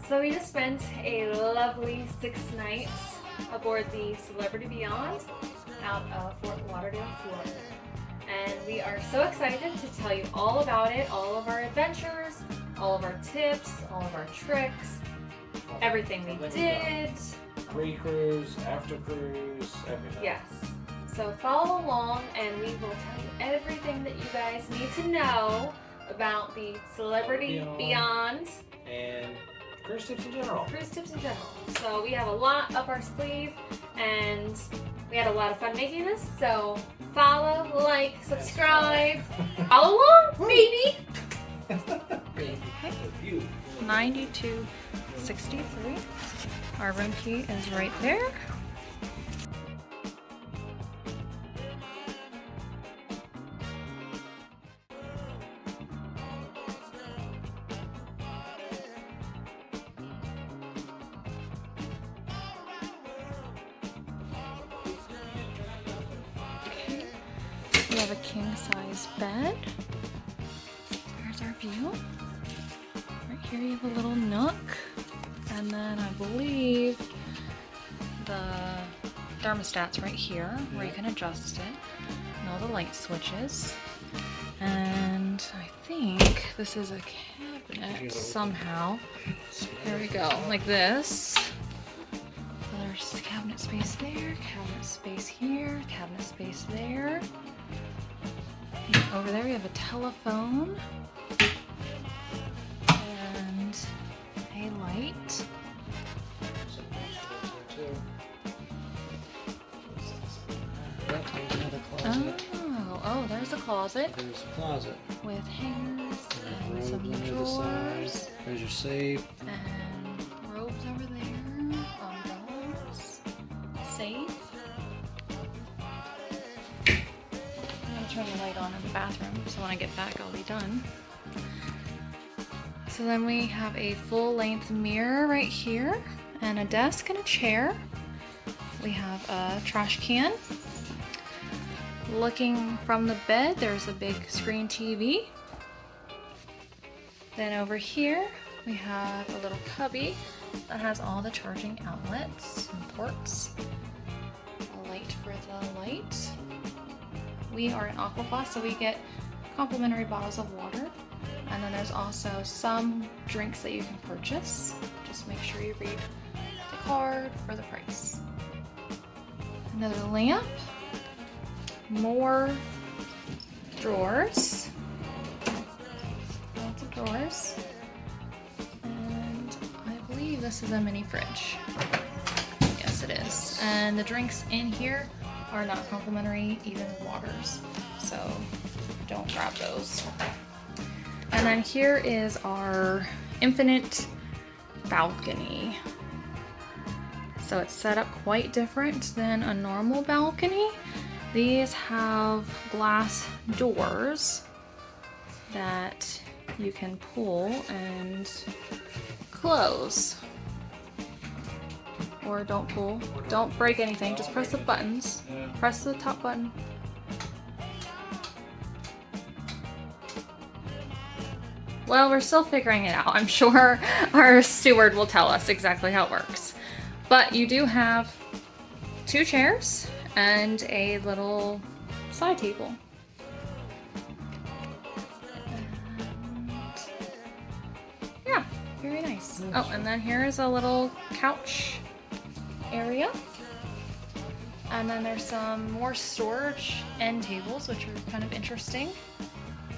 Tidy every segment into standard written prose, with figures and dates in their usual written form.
So we just spent a lovely 6 nights aboard the Celebrity Beyond out of Fort Lauderdale, Florida. And we are so excited to tell you all about it, all of our adventures, all of our tips, all of our tricks, everything we did. Pre-cruise, after cruise, everything. Yes. So follow along and we will tell you everything that you guys need to know about the Celebrity Beyond. And cruise tips in general. Cruise tips in general. So we have a lot up our sleeve and we had a lot of fun making this. So follow, like, subscribe. Follow along, baby. Okay. 9263. Our room key is right there. We have a king-size bed. There's our view. Right here you have a little nook. And then I believe the thermostat's right here where you can adjust it. And all the light switches. And I think this is a cabinet somehow. There we go, like this. So there's cabinet space there, cabinet space here, cabinet space there. Over there we have a telephone and a light. Oh, there's a closet. There's a closet. With hangers and some robes on the other drawers. side. There's your safe. And robes over there. Umbrellas. Safe. I'm gonna turn the light on in the bathroom so when I get back I'll be done. So then we have a full-length mirror right here and a desk and a chair. We have a trash can. Looking from the bed, there's a big screen TV. Then over here, we have a little cubby that has all the charging outlets and ports. A light for the light. We are in AquaClass, so we get complimentary bottles of water. And then there's also some drinks that you can purchase. Just make sure you read the card for the price. Another lamp. More drawers. Lots of drawers. And I believe this is a mini fridge. Yes, it is. And the drinks in here are not complimentary, even waters. So don't grab those. And then here is our infinite balcony. So it's set up quite different than a normal balcony. These have glass doors that you can pull and close. Or don't pull. Don't break anything, just press the buttons. Press the top button. Well, we're still figuring it out. I'm sure our steward will tell us exactly how it works. But you do have 2 chairs and a little side table. And yeah, very nice. Oh, and then here is a little couch area. And then there's some more storage end tables, which are kind of interesting.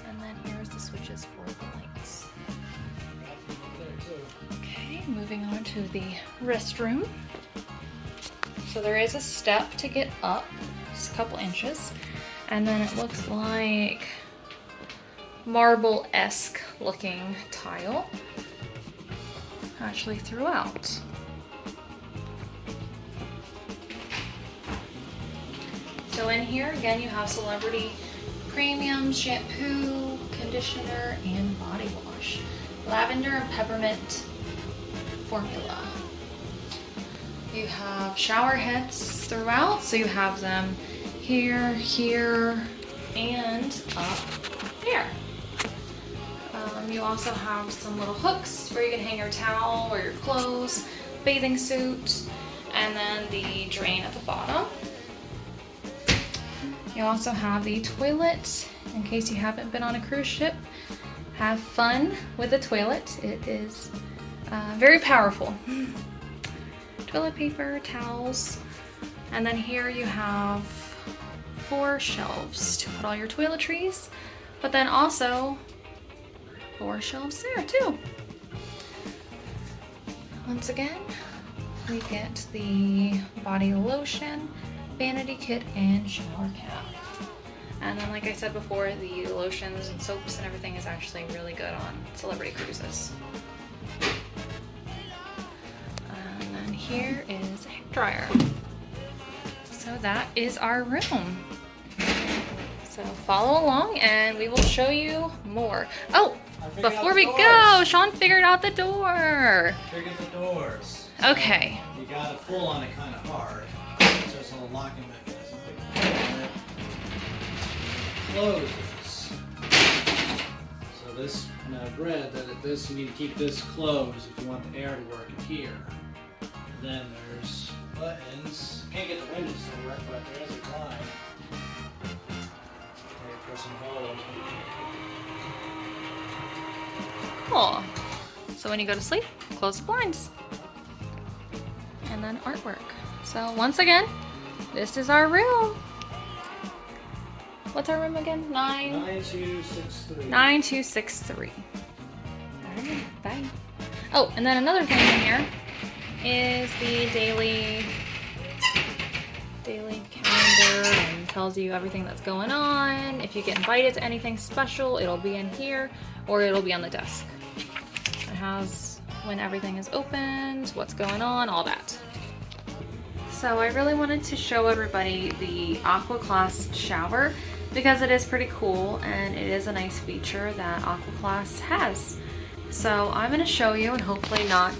And then here's the switches for the lights. Okay, moving on to the restroom. So there is a step to get up, just a couple inches, and then it looks like marble-esque looking tile actually throughout. So in here, again, you have Celebrity Premium shampoo, conditioner, and body wash. Lavender and peppermint formula. You have shower heads throughout, so you have them here, here, and up there. You also have some little hooks where you can hang your towel or your clothes, bathing suit, and then the drain at the bottom. You also have the toilet in case you haven't been on a cruise ship. Have fun with the toilet. It is very powerful. Toilet paper, towels, and then here you have 4 shelves to put all your toiletries, but then also 4 shelves there too. Once again, we get the body lotion, vanity kit, and shower cap. And then, like I said before, the lotions and soaps and everything is actually really good on celebrity cruises. And then here is a hair dryer. So that is our room. So follow along and we will show you more. Oh, before we go, Sean figured out the door. Figured the doors. Okay. You gotta pull on it kind of hard. There's a little locking mechanism. Closes. So this, and I've read that this you need to keep this closed if you want the air to work in here. And then there's buttons. Can't get the windows to work, but there's a line. Okay, press and hold. Cool. So when you go to sleep, close the blinds. And then artwork. So once again, this is our room. What's our room again? 9263. 9263. Alright, bye. Oh, and then another thing in here is the daily calendar and tells you everything that's going on. If you get invited to anything special, it'll be in here or it'll be on the desk. It has when everything is opened, what's going on, all that. So I really wanted to show everybody the AquaClass shower because it is pretty cool and it is a nice feature that AquaClass has. So I'm going to show you and hopefully not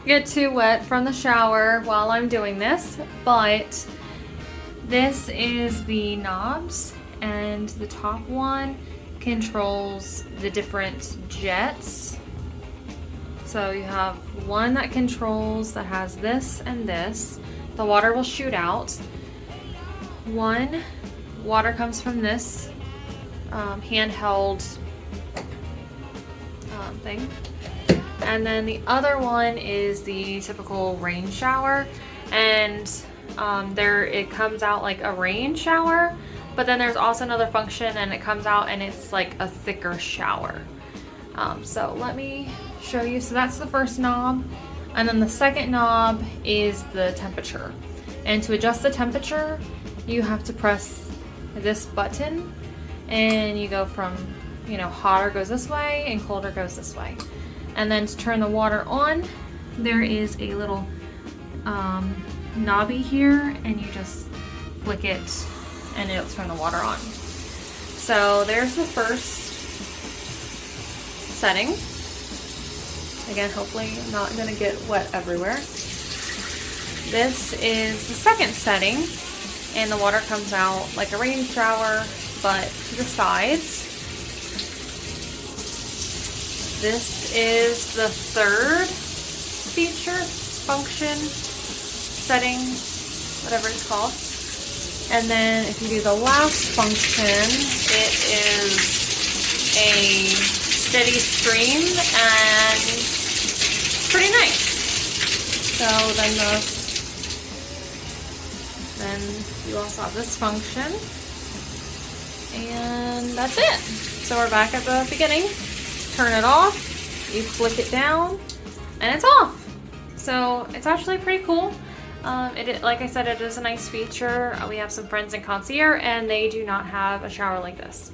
get too wet from the shower while I'm doing this, but this is the knobs and the top one controls the different jets. So you have one that controls that has this and this. The water will shoot out. One water comes from this handheld thing. And then the other one is the typical rain shower. And it comes out like a rain shower, but then there's also another function and it comes out and it's like a thicker shower. So let me show you. So that's the first knob. And then the second knob is the temperature. And to adjust the temperature, you have to press this button and you go from, you know, hotter goes this way and colder goes this way. And then to turn the water on, there is a little knobby here and you just flick it and it'll turn the water on. So there's the first setting. Again, hopefully not gonna get wet everywhere. This is the second setting and the water comes out like a rain shower but to the sides. This is the third feature, function, setting, whatever it's called. And then if you do the last function, it is a steady stream and it's pretty nice. So then you also have this function and that's it. So we're back at the beginning. Turn it off, you flick it down, and it's off. So it's actually pretty cool. Like I said, it is a nice feature. We have some friends in concierge and they do not have a shower like this.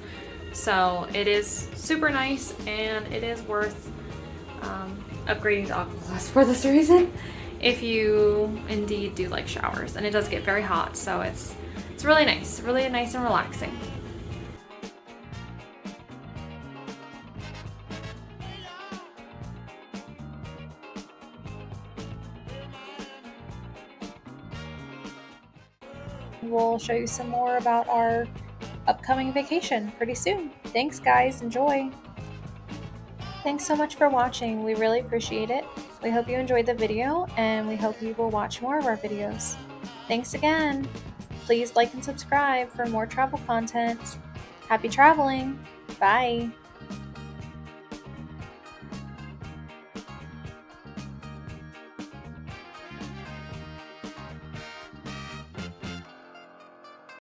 So it is super nice and it is worth upgrading to AquaClass for this reason if you indeed do like showers. And it does get very hot, so it's really nice and relaxing. We'll show you some more about our upcoming vacation pretty soon. Thanks guys, enjoy! Thanks so much for watching. We really appreciate it. We hope you enjoyed the video, and we hope you will watch more of our videos. Thanks again. Please like and subscribe for more travel content. Happy traveling. Bye.